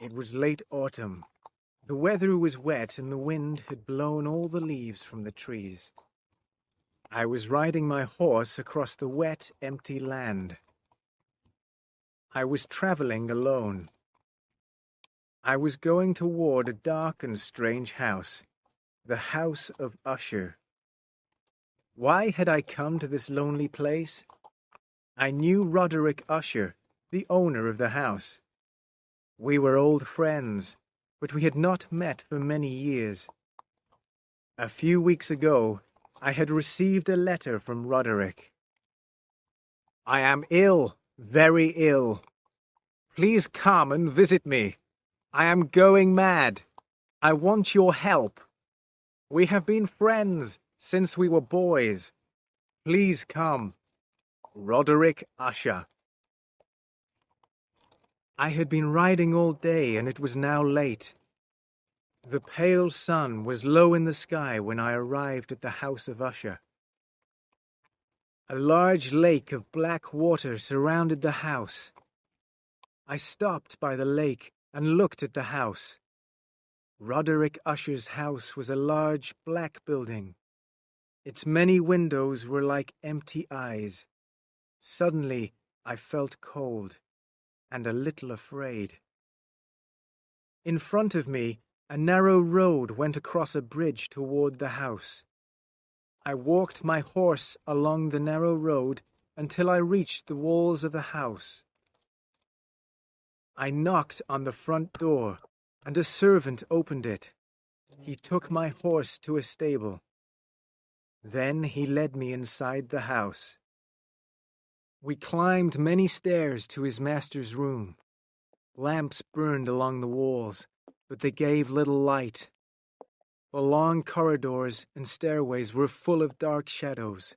It was late autumn. The weather was wet and the wind had blown all the leaves from the trees. I was riding my horse across the wet, empty land. I was traveling alone. I was going toward a dark and strange house, the house of Usher. Why had I come to this lonely place? I knew Roderick Usher, the owner of the house. We were old friends, but we had not met for many years. A few weeks ago, I had received a letter from Roderick. I am ill, very ill. Please come and visit me. I am going mad. I want your help. We have been friends since we were boys. Please come. Roderick Usher. I had been riding all day and it was now late. The pale sun was low in the sky when I arrived at the house of Usher. A large lake of black water surrounded the house. I stopped by the lake and looked at the house. Roderick Usher's house was a large black building. Its many windows were like empty eyes. Suddenly, I felt cold and a little afraid. In front of me, a narrow road went across a bridge toward the house. I walked my horse along the narrow road until I reached the walls of the house. I knocked on the front door, and a servant opened it. He took my horse to a stable. Then he led me inside the house. We climbed many stairs to his master's room. Lamps burned along the walls, but they gave little light. The long corridors and stairways were full of dark shadows.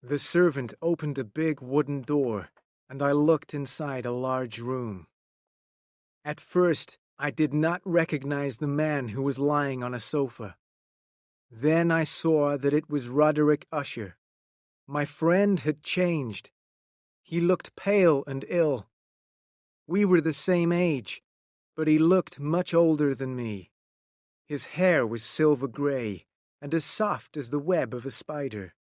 The servant opened a big wooden door, and I looked inside a large room. At first, I did not recognize the man who was lying on a sofa. Then I saw that it was Roderick Usher. My friend had changed. He looked pale and ill. We were the same age, but he looked much older than me. His hair was silver gray and as soft as the web of a spider.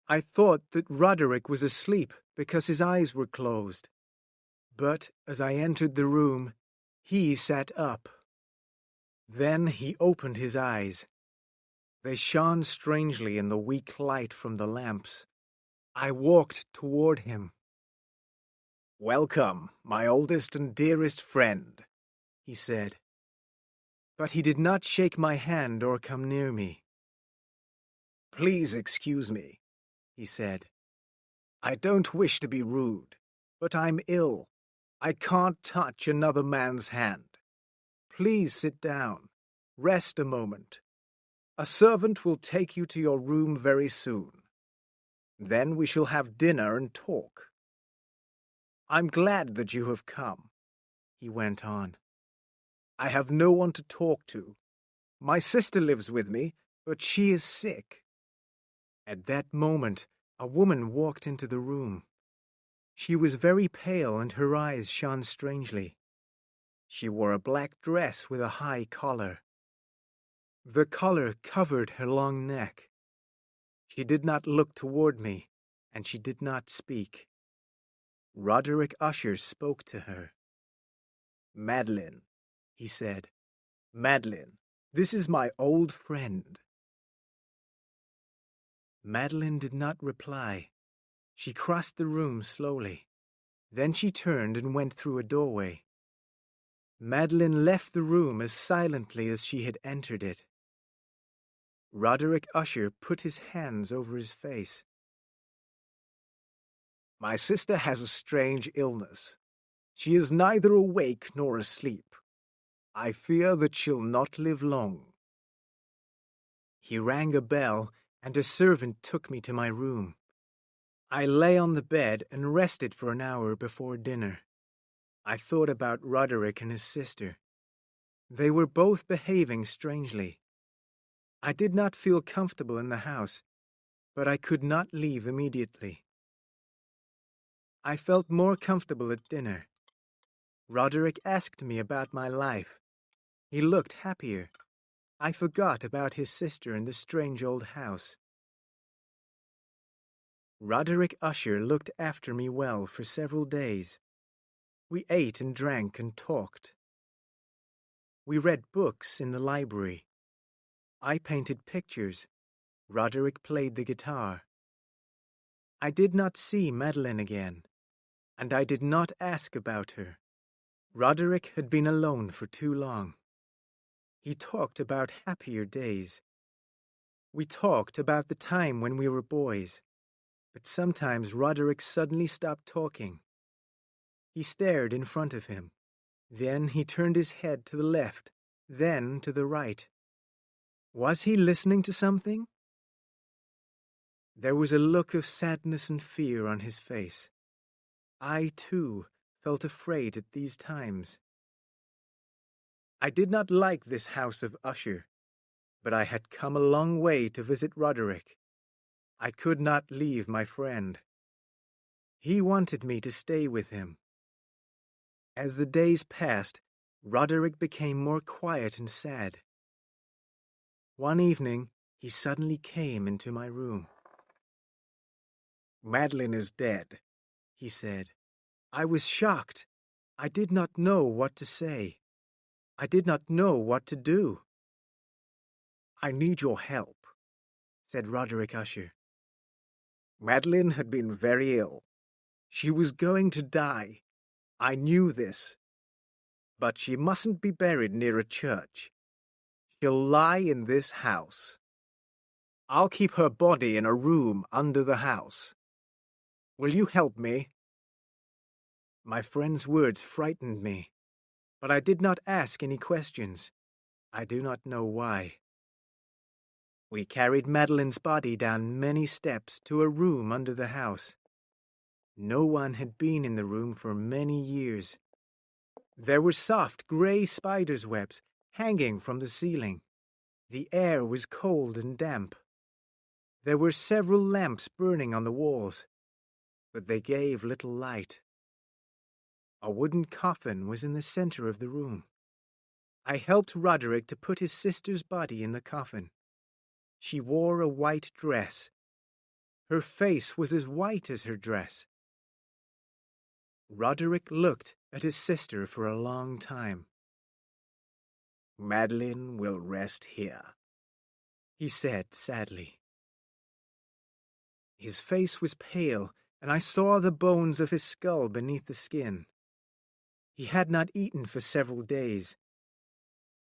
I thought that Roderick was asleep because his eyes were closed. But as I entered the room, he sat up. Then he opened his eyes. They shone strangely in the weak light from the lamps. I walked toward him. "Welcome, my oldest and dearest friend," he said. But he did not shake my hand or come near me. "Please excuse me," he said. "I don't wish to be rude, but I'm ill. I can't touch another man's hand. Please sit down. Rest a moment. A servant will take you to your room very soon. Then we shall have dinner and talk. I'm glad that you have come," he went on. "I have no one to talk to. My sister lives with me, but she is sick." At that moment, a woman walked into the room. She was very pale and her eyes shone strangely. She wore a black dress with a high collar. The collar covered her long neck. She did not look toward me, and she did not speak. Roderick Usher spoke to her. "Madeline," he said. "Madeline, this is my old friend." Madeline did not reply. She crossed the room slowly. Then she turned and went through a doorway. Madeline left the room as silently as she had entered it. Roderick Usher put his hands over his face. "My sister has a strange illness. She is neither awake nor asleep. I fear that she'll not live long." He rang a bell, and a servant took me to my room. I lay on the bed and rested for an hour before dinner. I thought about Roderick and his sister. They were both behaving strangely. I did not feel comfortable in the house, but I could not leave immediately. I felt more comfortable at dinner. Roderick asked me about my life. He looked happier. I forgot about his sister in the strange old house. Roderick Usher looked after me well for several days. We ate and drank and talked. We read books in the library. I painted pictures. Roderick played the guitar. I did not see Madeline again, and I did not ask about her. Roderick had been alone for too long. He talked about happier days. We talked about the time when we were boys, but sometimes Roderick suddenly stopped talking. He stared in front of him. Then he turned his head to the left, then to the right. Was he listening to something? There was a look of sadness and fear on his face. I, too, felt afraid at these times. I did not like this house of Usher, but I had come a long way to visit Roderick. I could not leave my friend. He wanted me to stay with him. As the days passed, Roderick became more quiet and sad. One evening, he suddenly came into my room. "Madeline is dead," he said. I was shocked. I did not know what to say. I did not know what to do. "I need your help," said Roderick Usher. "Madeline had been very ill. She was going to die. I knew this. But she mustn't be buried near a church. She'll lie in this house. I'll keep her body in a room under the house. Will you help me?" My friend's words frightened me, but I did not ask any questions. I do not know why. We carried Madeline's body down many steps to a room under the house. No one had been in the room for many years. There were soft gray spiders' webs hanging from the ceiling. The air was cold and damp. There were several lamps burning on the walls, but they gave little light. A wooden coffin was in the center of the room. I helped Roderick to put his sister's body in the coffin. She wore a white dress. Her face was as white as her dress. Roderick looked at his sister for a long time. "Madeline will rest here," he said sadly. His face was pale, and I saw the bones of his skull beneath the skin. He had not eaten for several days.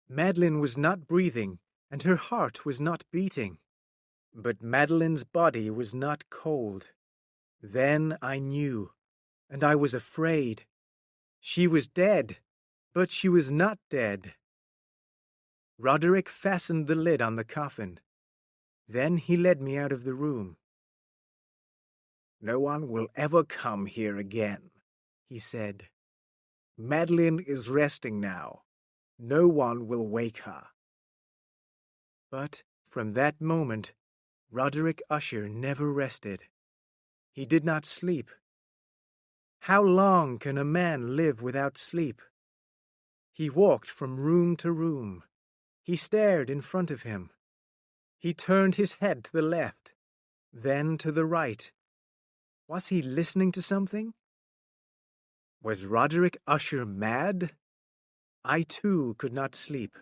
Madeline was not breathing, and her heart was not beating. But Madeline's body was not cold. Then I knew, and I was afraid. She was dead, but she was not dead. Roderick fastened the lid on the coffin. Then he led me out of the room. "No one will ever come here again," he said. "Madeline is resting now. No one will wake her." But from that moment, Roderick Usher never rested. He did not sleep. How long can a man live without sleep? He walked from room to room. He stared in front of him. He turned his head to the left, then to the right. Was he listening to something? Was Roderick Usher mad? I too could not sleep.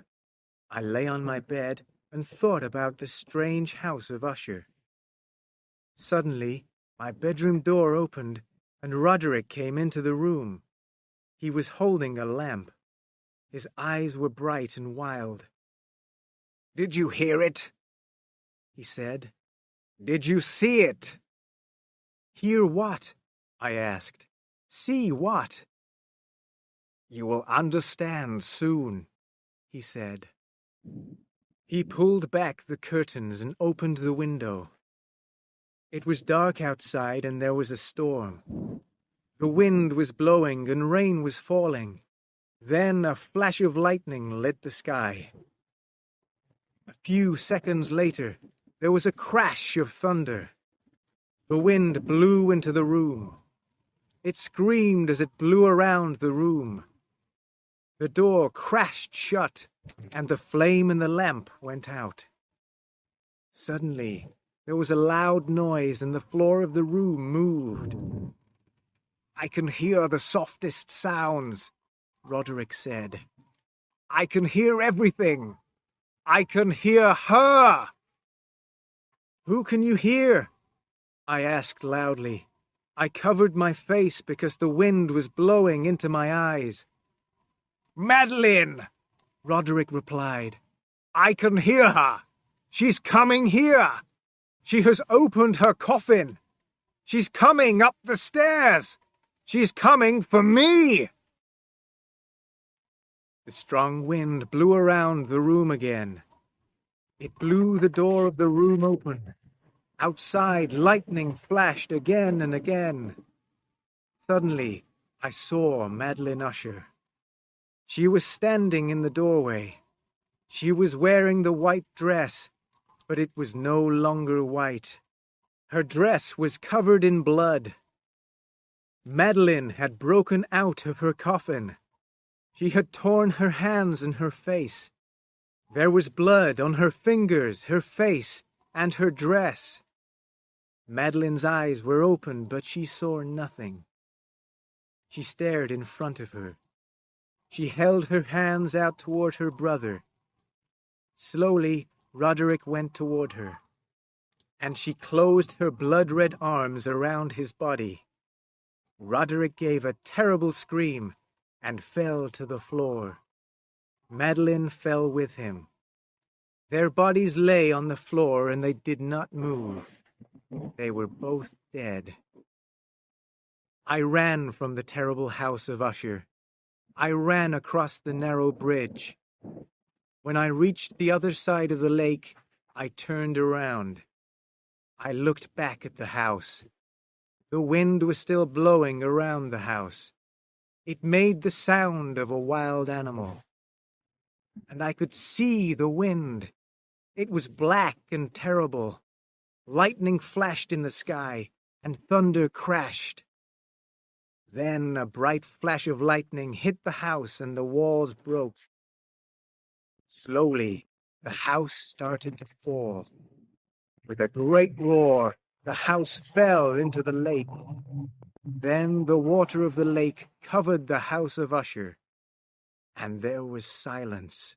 I lay on my bed and thought about the strange house of Usher. Suddenly, my bedroom door opened, and Roderick came into the room. He was holding a lamp. His eyes were bright and wild. "Did you hear it?" he said. "Did you see it?" "Hear what?" I asked. "See what?" "You will understand soon," he said. He pulled back the curtains and opened the window. It was dark outside and there was a storm. The wind was blowing and rain was falling. Then a flash of lightning lit the sky. A few seconds later, there was a crash of thunder. The wind blew into the room. It screamed as it blew around the room. The door crashed shut, and the flame in the lamp went out. Suddenly, there was a loud noise, and the floor of the room moved. "I can hear the softest sounds," Roderick said. "I can hear everything. I can hear her." "Who can you hear?" I asked loudly. I covered my face because the wind was blowing into my eyes. "Madeline," Roderick replied. "I can hear her. She's coming here. She has opened her coffin. She's coming up the stairs. She's coming for me." The strong wind blew around the room again. It blew the door of the room open. Outside, lightning flashed again and again. Suddenly, I saw Madeline Usher. She was standing in the doorway. She was wearing the white dress, but it was no longer white. Her dress was covered in blood. Madeline had broken out of her coffin. She had torn her hands and her face. There was blood on her fingers, her face, and her dress. Madeline's eyes were open, but she saw nothing. She stared in front of her. She held her hands out toward her brother. Slowly, Roderick went toward her, and she closed her blood-red arms around his body. Roderick gave a terrible scream and fell to the floor. Madeline fell with him. Their bodies lay on the floor, and they did not move. They were both dead. I ran from the terrible house of Usher. I ran across the narrow bridge. When I reached the other side of the lake, I turned around. I looked back at the house. The wind was still blowing around the house. It made the sound of a wild animal. And I could see the wind. It was black and terrible. Lightning flashed in the sky, and thunder crashed. Then a bright flash of lightning hit the house, and the walls broke. Slowly, the house started to fall. With a great roar, the house fell into the lake. Then the water of the lake covered the house of Usher, and there was silence.